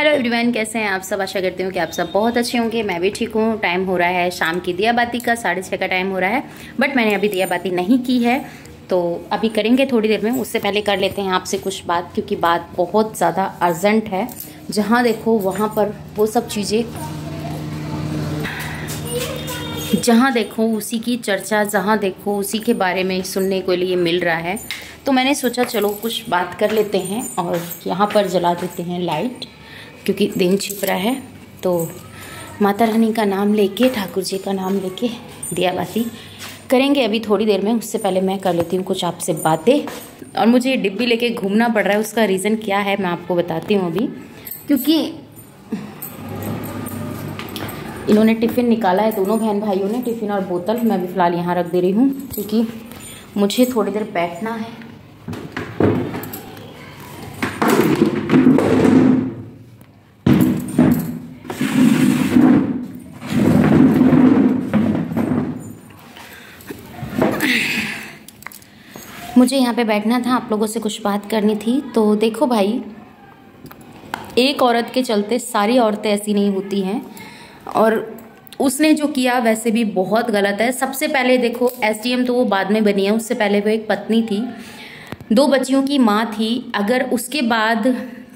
Hello everyone, कैसे हैं आप सब। आशा करती हूँ कि आप सब बहुत अच्छे होंगे। मैं भी ठीक हूँ। टाइम हो रहा है शाम की दिया बाती का, 6:30 का टाइम हो रहा है। बट मैंने अभी दिया बाती नहीं की है, तो अभी करेंगे थोड़ी देर में। उससे पहले कर लेते हैं आपसे कुछ बात, क्योंकि बात बहुत ज़्यादा अर्जेंट है। जहाँ देखो वहाँ पर वो सब चीज़ें, जहाँ देखो उसी की चर्चा, जहाँ देखो उसी के बारे में सुनने के लिए मिल रहा है। तो मैंने सोचा चलो कुछ बात कर लेते हैं और यहाँ पर जला देते हैं लाइट, क्योंकि दिन छिप रहा है। तो माता रानी का नाम लेके, ठाकुर जी का नाम लेके दिया बाती करेंगे अभी थोड़ी देर में। उससे पहले मैं कर लेती हूँ कुछ आपसे बातें। और मुझे ये डिब्बी लेके घूमना पड़ रहा है, उसका रीज़न क्या है मैं आपको बताती हूँ अभी। क्योंकि इन्होंने टिफ़िन निकाला है, दोनों बहन भाइयों ने, टिफ़िन और बोतल। मैं भी फ़िलहाल यहाँ रख दे रही हूँ, क्योंकि मुझे थोड़ी देर बैठना है। मुझे यहाँ पे बैठना था, आप लोगों से कुछ बात करनी थी। तो देखो भाई, एक औरत के चलते सारी औरतें ऐसी नहीं होती हैं, और उसने जो किया वैसे भी बहुत गलत है। सबसे पहले देखो, एसडीएम तो वो बाद में बनी है, उससे पहले वो एक पत्नी थी, 2 बच्चियों की माँ थी। अगर उसके बाद,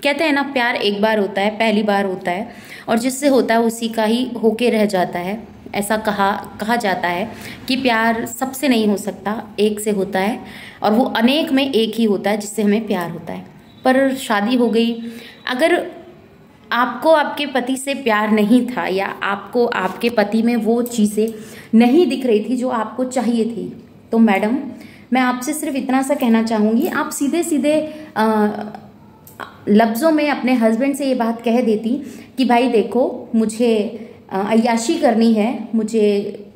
कहते हैं ना, प्यार एक बार होता है, पहली बार होता है, और जिससे होता है उसी का ही होके रह जाता है। ऐसा कहा जाता है कि प्यार सबसे नहीं हो सकता, एक से होता है, और वो अनेक में एक ही होता है जिससे हमें प्यार होता है। पर शादी हो गई, अगर आपको आपके पति से प्यार नहीं था, या आपको आपके पति में वो चीज़ें नहीं दिख रही थी जो आपको चाहिए थी, तो मैडम मैं आपसे सिर्फ इतना सा कहना चाहूँगी, आप सीधे सीधे लफ्ज़ों में अपने हस्बैंड से ये बात कह देती कि भाई देखो, मुझे अय्याशी करनी है, मुझे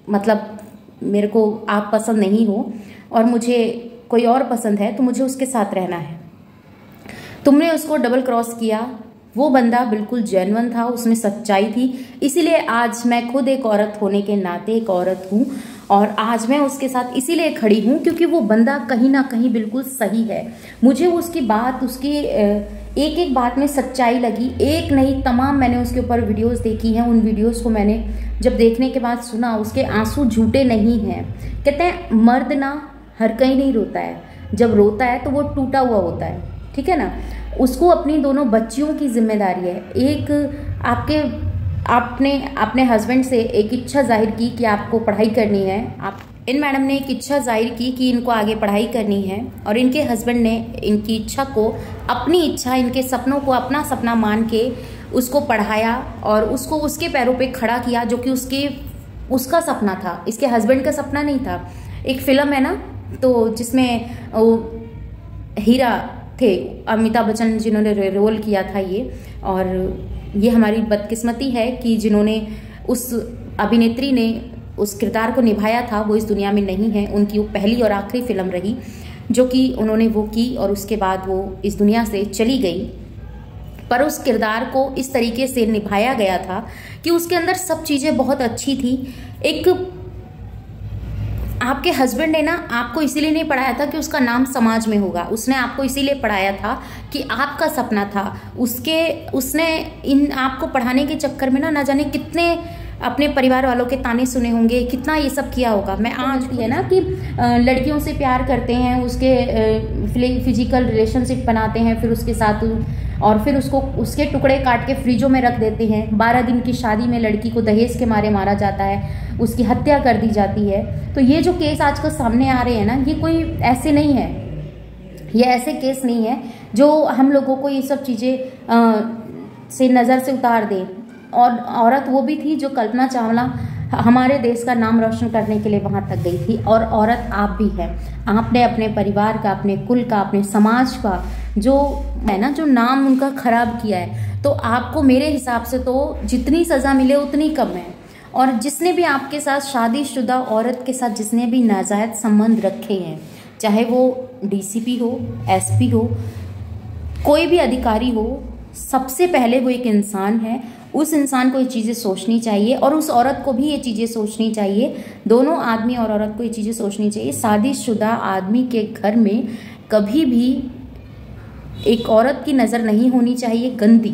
मतलब मेरे को आप पसंद नहीं हो और मुझे कोई और पसंद है, तो मुझे उसके साथ रहना है। तुमने उसको डबल क्रॉस किया। वो बंदा बिल्कुल जेन्युइन था, उसमें सच्चाई थी। इसीलिए आज मैं खुद एक औरत होने के नाते एक औरत हूँ, और आज मैं उसके साथ इसीलिए खड़ी हूँ क्योंकि वो बंदा कहीं ना कहीं बिल्कुल सही है। मुझे उसकी बात, उसकी एक एक बात में सच्चाई लगी। एक नहीं, तमाम मैंने उसके ऊपर वीडियोस देखी हैं। उन वीडियोस को मैंने जब देखने के बाद सुना, उसके आंसू झूठे नहीं हैं। कहते हैं मर्द ना हर कहीं नहीं रोता है, जब रोता है तो वो टूटा हुआ होता है, ठीक है ना। उसको अपनी दोनों बच्चियों की जिम्मेदारी है। एक आपने अपने हस्बैंड से एक इच्छा जाहिर की कि आपको पढ़ाई करनी है। इन मैडम ने एक इच्छा जाहिर की कि इनको आगे पढ़ाई करनी है, और इनके हस्बैंड ने इनकी इच्छा को, अपनी इच्छा, इनके सपनों को अपना सपना मान के उसको पढ़ाया और उसको उसके पैरों पे खड़ा किया, जो कि उसका सपना था, इसके हस्बैंड का सपना नहीं था। एक फिल्म है ना, तो जिसमें हीरा थे अमिताभ बच्चन, जिन्होंने रोल किया था ये। और ये हमारी बदकिस्मती है कि जिन्होंने, उस अभिनेत्री ने उस किरदार को निभाया था, वो इस दुनिया में नहीं है। उनकी वो पहली और आखिरी फिल्म रही जो कि उन्होंने वो की, और उसके बाद वो इस दुनिया से चली गई। पर उस किरदार को इस तरीके से निभाया गया था कि उसके अंदर सब चीज़ें बहुत अच्छी थी। एक आपके हस्बैंड ने ना आपको इसीलिए नहीं पढ़ाया था कि उसका नाम समाज में होगा, उसने आपको इसीलिए पढ़ाया था कि आपका सपना था। उसने इन आपको पढ़ाने के चक्कर में ना जाने कितने अपने परिवार वालों के ताने सुने होंगे, कितना ये सब किया होगा। मैं आज भी है ना कि लड़कियों से प्यार करते हैं, उसके फिजिकल रिलेशनशिप बनाते हैं, फिर उसके साथ, और फिर उसके टुकड़े काट के फ्रिजों में रख देते हैं। 12 दिन की शादी में लड़की को दहेज के मारे मारा जाता है, उसकी हत्या कर दी जाती है। तो ये जो केस आजकल सामने आ रहे हैं ना, ये कोई ऐसे नहीं है, ये ऐसे केस नहीं है जो हम लोगों को ये सब चीज़ें से नज़र से उतार दे। और औरत वो भी थी जो कल्पना चावला हमारे देश का नाम रोशन करने के लिए वहाँ तक गई थी, और औरत आप भी है। आपने अपने परिवार का, अपने कुल का, अपने समाज का जो है ना, जो नाम उनका खराब किया है। तो आपको मेरे हिसाब से तो जितनी सज़ा मिले उतनी कम है। और जिसने भी आपके साथ, शादीशुदा औरत के साथ जिसने भी नाजायज़ संबंध रखे हैं, चाहे वो डीसीपी हो, एसपी हो, कोई भी अधिकारी हो, सबसे पहले वो एक इंसान है। उस इंसान को ये चीज़ें सोचनी चाहिए, और उस औरत को भी ये चीज़ें सोचनी चाहिए। दोनों आदमी और औरत को ये चीज़ें सोचनी चाहिए। शादीशुदा आदमी के घर में कभी भी एक औरत की नज़र नहीं होनी चाहिए गंदी।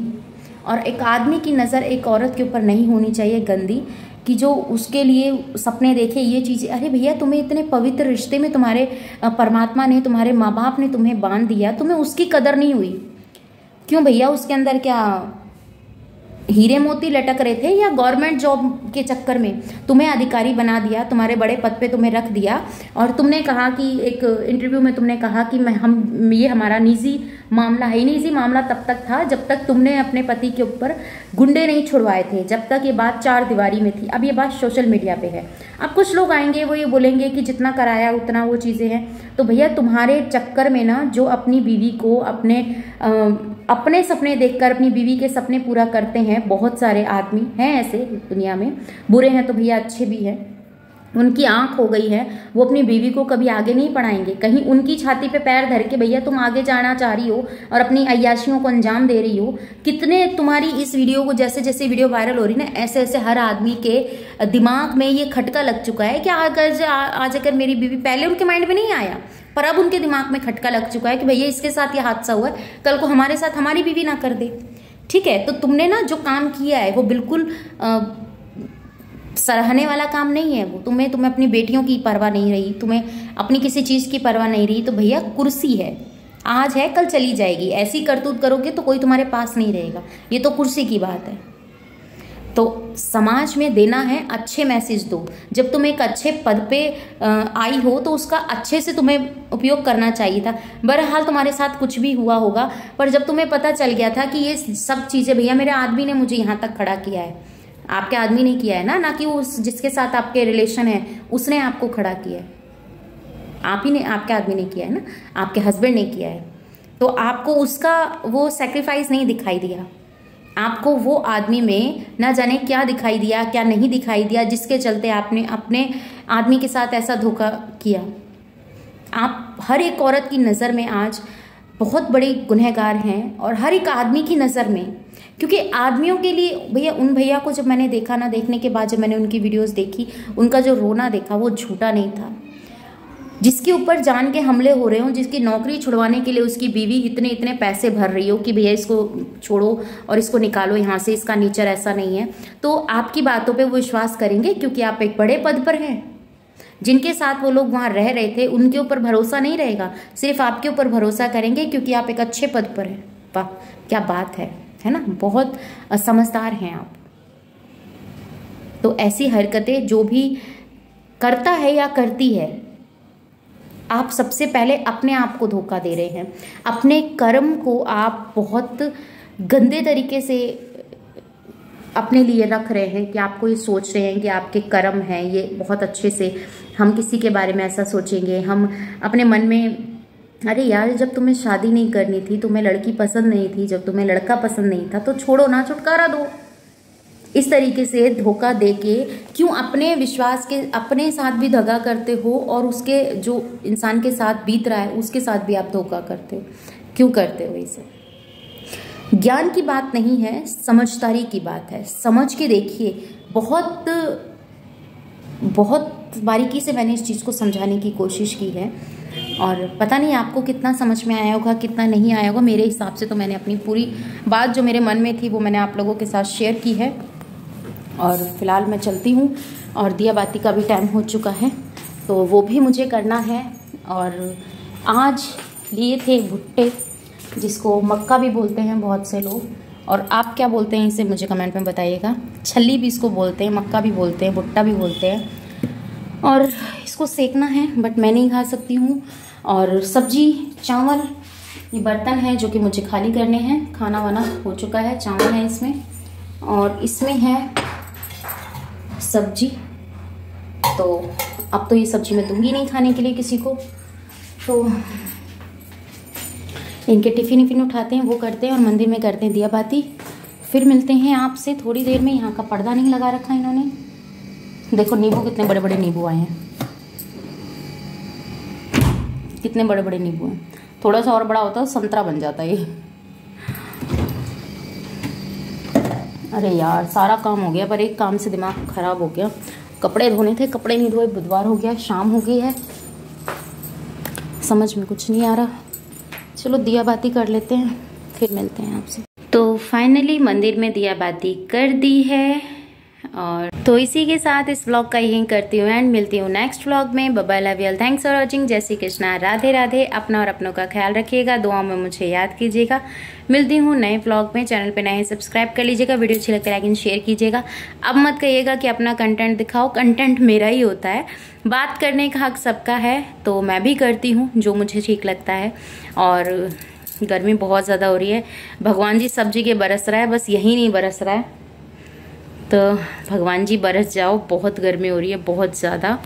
और एक आदमी की नज़र एक औरत के ऊपर नहीं होनी चाहिए गंदी, कि जो उसके लिए सपने देखे ये चीज़ें। अरे भैया, तुम्हें इतने पवित्र रिश्ते में तुम्हारे परमात्मा ने, तुम्हारे माँ बाप ने तुम्हें बांध दिया, तुम्हें उसकी कदर नहीं हुई क्यों भैया? उसके अंदर क्या हीरे मोती लटक रहे थे, या गवर्नमेंट जॉब के चक्कर में तुम्हें अधिकारी बना दिया, तुम्हारे बड़े पद पे तुम्हें रख दिया, और तुमने कहा कि एक इंटरव्यू में तुमने कहा कि ये हमारा निजी मामला है। निजी मामला तब तक था जब तक तुमने अपने पति के ऊपर गुंडे नहीं छुड़वाए थे, जब तक ये बात 4 दीवारी में थी। अब ये बात सोशल मीडिया पे है। अब कुछ लोग आएंगे, वो ये बोलेंगे कि जितना कराया उतना वो चीज़ें हैं। तो भैया, तुम्हारे चक्कर में ना जो अपनी बीवी को अपने सपने देखकर अपनी बीवी के सपने पूरा करते हैं, बहुत सारे आदमी हैं ऐसे दुनिया में। बुरे हैं तो भैया अच्छे भी हैं। उनकी आंख हो गई है, वो अपनी बीवी को कभी आगे नहीं बढ़ाएंगे। कहीं उनकी छाती पे पैर धर के भैया तुम आगे जाना चाह रही हो और अपनी अय्याशियों को अंजाम दे रही हो। कितने तुम्हारी इस वीडियो को, जैसे जैसे वीडियो वायरल हो रही ना, ऐसे ऐसे हर आदमी के दिमाग में ये खटका लग चुका है कि आज अगर मेरी बीवी, पहले उनके माइंड में नहीं आया पर अब उनके दिमाग में खटका लग चुका है कि भैया इसके साथ ये हादसा हुआ है, कल को हमारे साथ हमारी बीवी ना कर दे। ठीक है, तो तुमने ना जो काम किया है वो बिल्कुल सराहने वाला काम नहीं है। वो तुम्हें अपनी बेटियों की परवाह नहीं रही, तुम्हें अपनी किसी चीज़ की परवाह नहीं रही। तो भैया, कुर्सी है, आज है कल चली जाएगी। ऐसी करतूत करोगे तो कोई तुम्हारे पास नहीं रहेगा। ये तो कुर्सी की बात है। तो समाज में देना है, अच्छे मैसेज दो। जब तुम एक अच्छे पद पे आई हो तो उसका अच्छे से तुम्हें उपयोग करना चाहिए था। बहरहाल तुम्हारे साथ कुछ भी हुआ होगा, पर जब तुम्हें पता चल गया था कि ये सब चीज़ें, भैया मेरे आदमी ने मुझे यहाँ तक खड़ा किया है, आपके आदमी ने किया है ना कि उस जिसके साथ आपके रिलेशन है उसने आपको खड़ा किया है, आप ही ने, आपके आदमी ने किया है ना, आपके हस्बैंड ने किया है। तो आपको उसका वो सेक्रीफाइस नहीं दिखाई दिया, आपको वो आदमी में ना जाने क्या दिखाई दिया, क्या नहीं दिखाई दिया, जिसके चलते आपने अपने आदमी के साथ ऐसा धोखा किया। आप हर एक औरत की नज़र में आज बहुत बड़े गुनहगार हैं, और हर एक आदमी की नज़र में। क्योंकि आदमियों के लिए भैया, उन भैया को जब मैंने देखा ना, देखने के बाद जब मैंने उनकी वीडियोस देखी, उनका जो रोना देखा वो झूठा नहीं था। जिसके ऊपर जान के हमले हो रहे हो, जिसकी नौकरी छुड़वाने के लिए उसकी बीवी इतने पैसे भर रही हो कि भैया इसको छोड़ो और इसको निकालो यहाँ से, इसका नेचर ऐसा नहीं है, तो आपकी बातों पे वो विश्वास करेंगे क्योंकि आप एक बड़े पद पर हैं। जिनके साथ वो लोग वहाँ रह रहे थे उनके ऊपर भरोसा नहीं रहेगा, सिर्फ आपके ऊपर भरोसा करेंगे क्योंकि आप एक अच्छे पद पर हैं। वाह, क्या बात है ना, बहुत समझदार हैं आप। तो ऐसी हरकतें जो भी करता है या करती है, आप सबसे पहले अपने आप को धोखा दे रहे हैं। अपने कर्म को आप बहुत गंदे तरीके से अपने लिए रख रहे हैं कि आपको ये सोच रहे हैं कि आपके कर्म हैं ये बहुत अच्छे से, हम किसी के बारे में ऐसा सोचेंगे। हम अपने मन में, अरे यार जब तुम्हें शादी नहीं करनी थी, तुम्हें लड़की पसंद नहीं थी, जब तुम्हें लड़का पसंद नहीं था तो छोड़ो ना, छुटकारा दो। इस तरीके से धोखा देके क्यों अपने विश्वास के, अपने साथ भी दगा करते हो और उसके जो इंसान के साथ बीत रहा है उसके साथ भी आप धोखा करते हो? क्यों करते हो इसे? ज्ञान की बात नहीं है, समझदारी की बात है। समझ के देखिए, बहुत बारीकी से मैंने इस चीज़ को समझाने की कोशिश की है, और पता नहीं आपको कितना समझ में आया होगा, कितना नहीं आया होगा। मेरे हिसाब से तो मैंने अपनी पूरी बात जो मेरे मन में थी वो मैंने आप लोगों के साथ शेयर की है। और फिलहाल मैं चलती हूँ, और दिया बाती का भी टाइम हो चुका है तो वो भी मुझे करना है। और आज लिए थे भुट्टे, जिसको मक्का भी बोलते हैं बहुत से लोग, और आप क्या बोलते हैं इसे मुझे कमेंट में बताइएगा। छल्ली भी इसको बोलते हैं, मक्का भी बोलते हैं, भुट्टा भी बोलते हैं। और इसको सेकना है बट मैं नहीं खा सकती हूँ। और सब्जी, चावल, ये बर्तन है जो कि मुझे खाली करने हैं। खाना वाना हो चुका है, चावल है इसमें, और इसमें है सब्जी। तो अब तो ये सब्जी मैं दूंगी नहीं खाने के लिए किसी को, तो इनके टिफ़िन विफ़िन उठाते हैं, वो करते हैं, और मंदिर में करते हैं दिया बाती। फिर मिलते हैं आपसे थोड़ी देर में। यहाँ का पर्दा नहीं लगा रखा इन्होंने। देखो नींबू, कितने बड़े बड़े नींबू आए हैं, कितने बड़े बड़े नींबू हैं। थोड़ा सा और बड़ा होता है संतरा बन जाता है ये। अरे यार सारा काम हो गया, पर एक काम से दिमाग खराब हो गया। कपड़े धोने थे, कपड़े नहीं धोए, बुधवार हो गया, शाम हो गई है, समझ में कुछ नहीं आ रहा। चलो दिया बाती कर लेते हैं, फिर मिलते हैं आपसे। तो फाइनली मंदिर में दिया बाती कर दी है। और तो इसी के साथ इस व्लॉग का यही करती हूँ एंड मिलती हूँ नेक्स्ट व्लॉग में। Bye bye, love you all, thanks for watching. जय श्री कृष्णा, राधे राधे। अपना और अपनों का ख्याल रखिएगा, दुआओं में मुझे याद कीजिएगा। मिलती हूँ नए व्लॉग में। चैनल पे नए सब्सक्राइब कर लीजिएगा, वीडियो अच्छी लगती है लाइक शेयर कीजिएगा। अब मत कहिएगा कि अपना कंटेंट दिखाओ, कंटेंट मेरा ही होता है। बात करने का हक सबका है, तो मैं भी करती हूँ जो मुझे ठीक लगता है। और गर्मी बहुत ज़्यादा हो रही है, भगवान जी सब जगह बरस रहा है, बस यही नहीं बरस रहा है। तो भगवान जी बरस जाओ, बहुत गर्मी हो रही है, बहुत ज़्यादा।